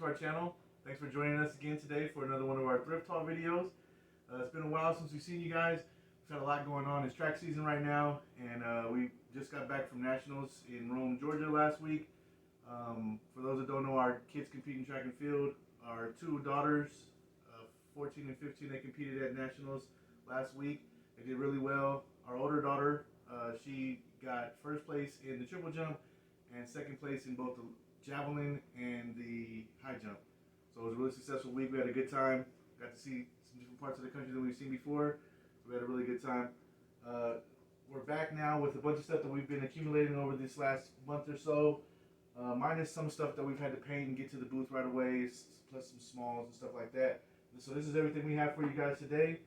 to our channel. Thanks for joining us again today for another one of our thrift haul videos. It's been a while since we've seen you guys. We've had a lot going on. It's track season right now, and we just got back from nationals in Rome, Georgia last week. For those that don't know, our kids compete in track and field. Our two daughters, 14 and 15, they competed at nationals last week. They did really well. Our older daughter, she got first place in the triple jump and second place in both the javelin and the high jump. So it was a really successful week. We had a good time. Got to see some different parts of the country than we've seen before. We had a really good time. We're back now with a bunch of stuff that we've been accumulating over this last month or so. Minus some stuff that we've had to paint and get to the booth right away, plus some smalls and stuff like that. So this is everything we have for you guys today.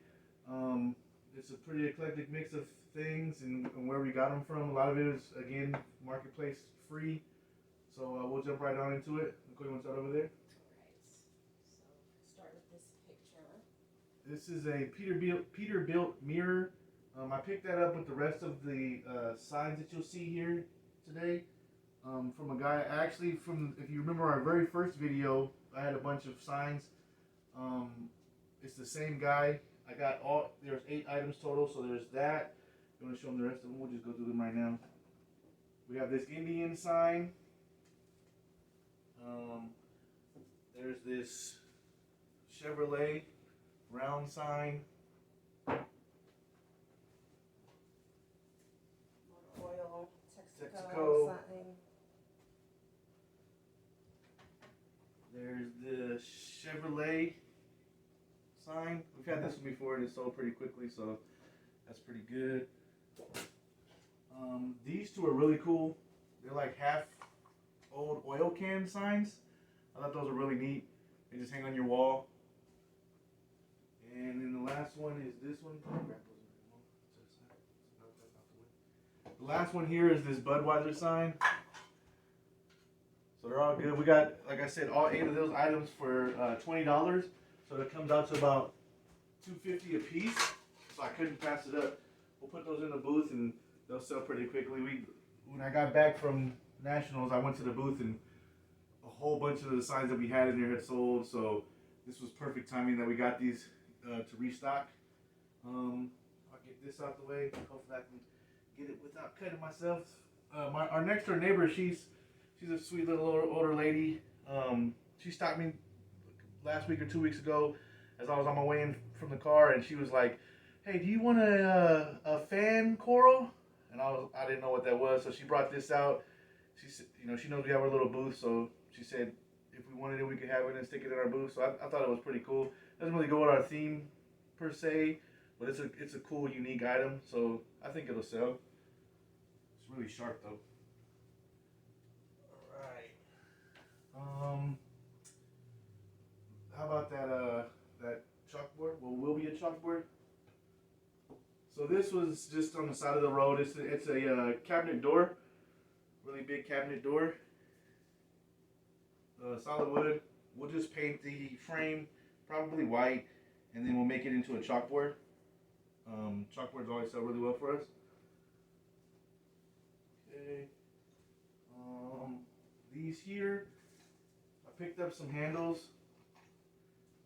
It's a pretty eclectic mix of things and where we got them from. A lot of it is, again, marketplace free. So we'll jump right on into it. Nicole, you want to start over there? Alright, so start with this picture. This is a Peterbilt mirror. I picked that up with the rest of the signs that you'll see here today. From a guy, actually, if you remember our very first video, I had a bunch of signs. It's the same guy. I got there's 8 items total, so there's that. You want to show them the rest of them? We'll just go through them right now. We have this Indian sign. There's this Chevrolet round sign. Oil, Texaco. sign. There's the Chevrolet sign. We've had this one before and it sold pretty quickly, so that's pretty good. These two are really cool. They're like half old oil can signs. I thought those are really neat. They just hang on your wall. And then the last one is this one. The last one here is this Budweiser sign. So they're all good. We got, like I said, all 8 of those items for $20. So that comes out to about $2.50 a piece. So I couldn't pass it up. We'll put those in the booth and they'll sell pretty quickly. When I got back from nationals, I went to the booth and a whole bunch of the signs that we had in there had sold. So this was perfect timing that we got these to restock. I'll get this out the way. Hopefully I can get it without cutting myself. Our next door neighbor, she's a sweet little older lady. She stopped me last week or 2 weeks ago as I was on my way in from the car, and she was like, "Hey, do you want a fan coral?" And I didn't know what that was, so she brought this out. She said, she knows we have our little booth, so she said if we wanted it, we could have it and stick it in our booth. So I thought it was pretty cool. It doesn't really go with our theme per se, but it's a cool, unique item, so I think it'll sell. It's really sharp though. How about that chalkboard? Well, will be a chalkboard. So this was just on the side of the road. It's a cabinet door, really big cabinet door. Solid wood. We'll just paint the frame, probably white, and then we'll make it into a chalkboard. Chalkboards always sell really well for us. Okay. These here. Picked up some handles.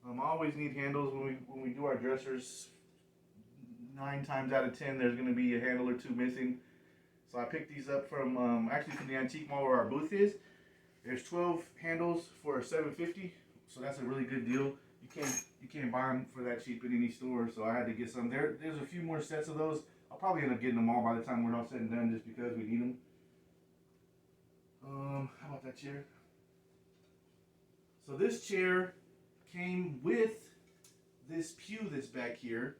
I always need handles when we do our dressers. 9 times out of 10, there's going to be a handle or 2 missing. So I picked these up from actually from the antique mall where our booth is. There's 12 handles for $7.50, so that's a really good deal. You can't buy them for that cheap in any store, so I had to get some. There's a few more sets of those. I'll probably end up getting them all by the time we're all said and done, just because we need them. How about that chair? So this chair came with this pew that's back here.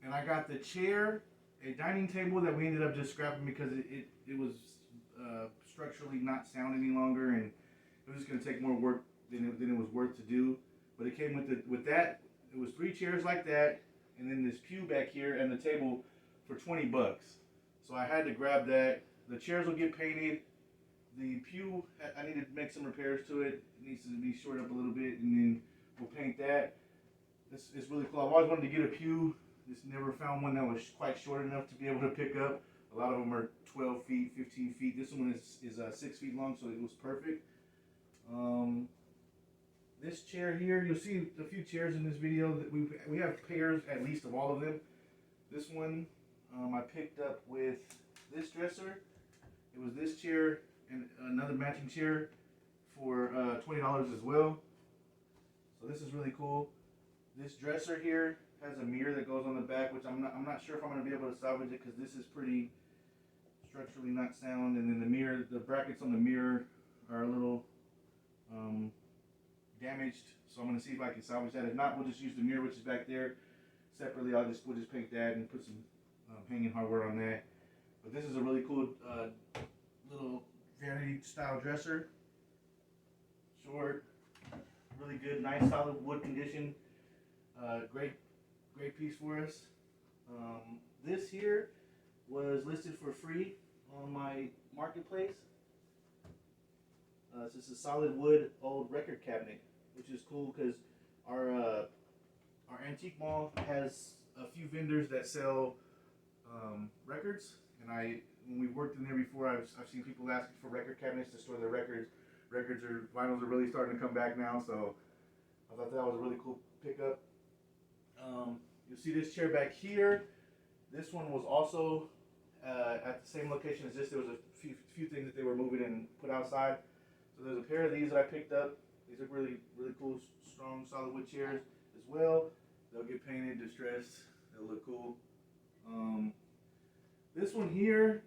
And I got the chair, a dining table that we ended up just scrapping because it was structurally not sound any longer, and it was just going to take more work than it was worth to do. But it came with that. It was 3 chairs like that, and then this pew back here and the table for $20. So I had to grab that. The chairs will get painted. The pew, I need to make some repairs to it. It needs to be shored up a little bit, and then we'll paint that. It's really cool. I've always wanted to get a pew. Just never found one that was quite short enough to be able to pick up. A lot of them are 12 feet, 15 feet. This one is 6 feet long, so it was perfect. this chair here, you'll see a few chairs in this video that we have pairs at least of all of them. This one I picked up with this dresser. It was this chair and another matching chair for $20 as well. So this is really cool. This dresser here has a mirror that goes on the back, which I'm not sure if I'm going to be able to salvage it because this is pretty structurally not sound. And then the mirror, the brackets on the mirror are a little damaged, so I'm going to see if I can salvage that. If not, we'll just use the mirror, which is back there. Separately, we'll just paint that and put some hanging hardware on that. But this is a really cool little vanity style dresser. Short, really good, nice solid wood condition. Great piece for us. This here was listed for free on my marketplace. This is a solid wood old record cabinet, which is cool because our antique mall has a few vendors that sell records, and when we've worked in there before, I've seen people asking for record cabinets to store their records. Vinyls are really starting to come back now, so I thought that was a really cool pickup. You'll see this chair back here. This one was also at the same location as this. There was a few things that they were moving and put outside. So there's a pair of these that I picked up. These are really cool, strong, solid wood chairs as well. They'll get painted, distressed. They'll look cool. This one here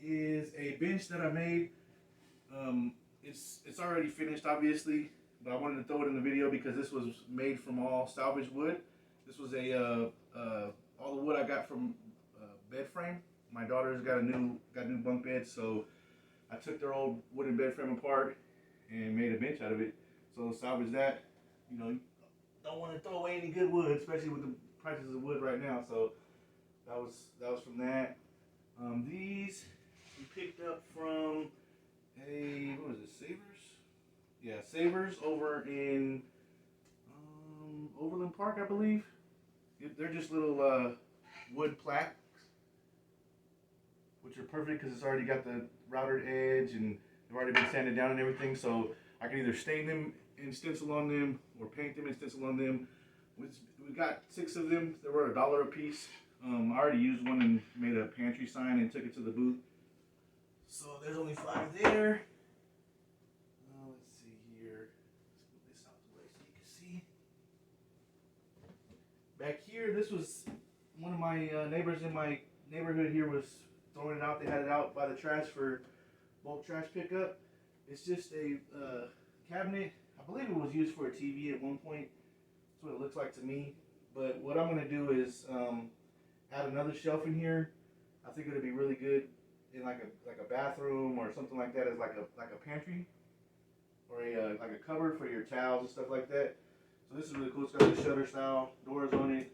is a bench that I made. It's already finished, obviously, but I wanted to throw it in the video because this was made from all salvaged wood. This was all the wood I got from bed frame. My daughter's got new bunk beds, so I took their old wooden bed frame apart and made a bench out of it. So salvage that. You know, don't want to throw away any good wood, especially with the prices of wood right now. So that was from that. These we picked up from what was it, Savers? Yeah, Savers over in Overland Park, I believe. They're just little wood plaques, which are perfect because it's already got the routed edge and they've already been sanded down and everything. So I can either stain them and stencil on them or paint them and stencil on them. We got 6 of them. They were $1 a piece. I already used one and made a pantry sign and took it to the booth. So there's only 5 there. Let's see here. Let's move this out the way so you can see. Back here, this was one of my neighbors in my neighborhood here was throwing it out. They had it out by the trash for bulk trash pickup. It's just a cabinet. I believe it was used for a TV at one point. That's what it looks like to me. But what I'm going to do is add another shelf in here. I think it'll be really good in like a bathroom or something like that, as like a pantry or like a cupboard for your towels and stuff like that. So this is really cool. It's got the shutter style doors on it.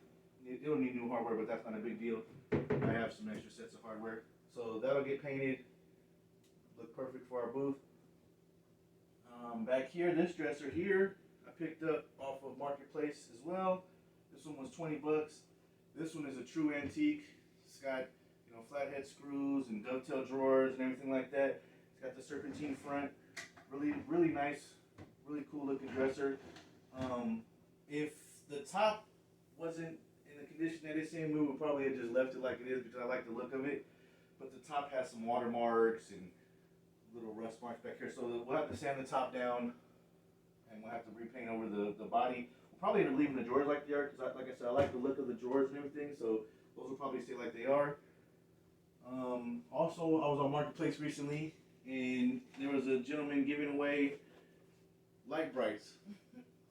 It'll need new hardware, but that's not a big deal. I have some extra sets of hardware, so that'll get painted. Look perfect for our booth. Back here, this dresser here, I picked up off of Marketplace as well. This one was 20 bucks. This one is a true antique. It's got, you know, flathead screws and dovetail drawers and everything like that. It's got the serpentine front. Really nice, really cool looking dresser. If the top wasn't in the condition that it's in, we would probably have just left it like it is because I like the look of it. But the top has some watermarks and little rust marks back here, so we'll have to sand the top down and we'll have to repaint over the body. We'll probably end up leaving the drawers like they are because, like I said, I like the look of the drawers and everything, so those will probably stay like they are. Also, I was on Marketplace recently and there was a gentleman giving away light brights.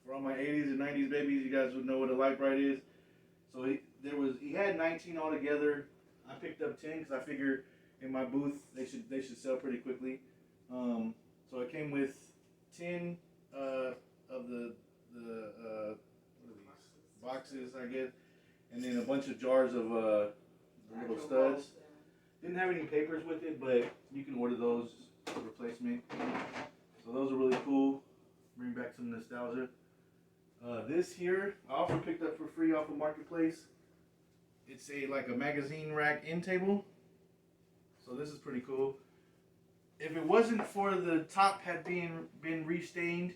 For all my 80s and 90s babies, you guys would know what a light bright is. So he had 19 altogether. I picked up 10 because I figured in my booth they should sell pretty quickly. So it came with 10 of the what are these? Boxes, I guess, and then a bunch of jars of little studs. Didn't have any papers with it, but you can order those for replacement. So those are really cool. Bring back some nostalgia. This here, I also picked up for free off of Marketplace. It's like a magazine rack end table. So this is pretty cool. If it wasn't for the top had been restained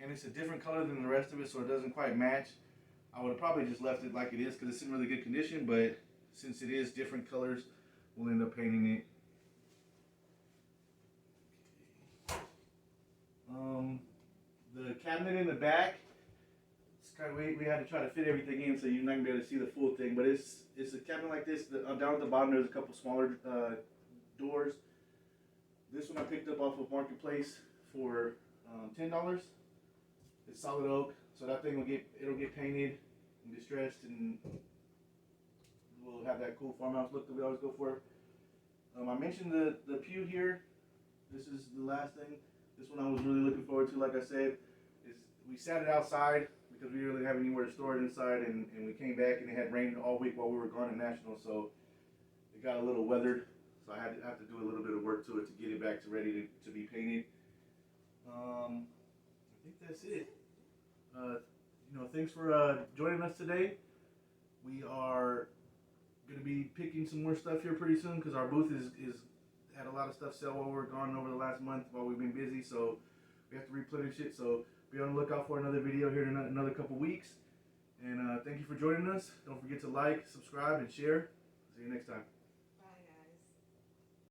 and it's a different color than the rest of it, so it doesn't quite match. I would have probably just left it like it is because it's in really good condition, but since it is different colors, we'll end up painting it. The cabinet in the back, it's kind of, we had to try to fit everything in so you're not gonna be able to see the full thing, but it's a cabinet like this. Down at the bottom there's a couple smaller doors. This one I picked up off of Marketplace for $10. It's solid oak, so that thing it'll get painted and distressed, and we'll have that cool farmhouse look that we always go for. I mentioned the pew here. This is the last thing. This one I was really looking forward to. Like I said, we sat it outside because we didn't really have anywhere to store it inside, and we came back and it had rained all week while we were gone at National, so it got a little weathered. So I have to do a little bit of work to it to get it back to ready to be painted. I think that's it. Thanks for joining us today. We are going to be picking some more stuff here pretty soon because our booth is had a lot of stuff sell while we were gone over the last month while we've been busy, so we have to replenish it. So be on the lookout for another video here in another couple weeks. And thank you for joining us. Don't forget to like, subscribe, and share. See you next time.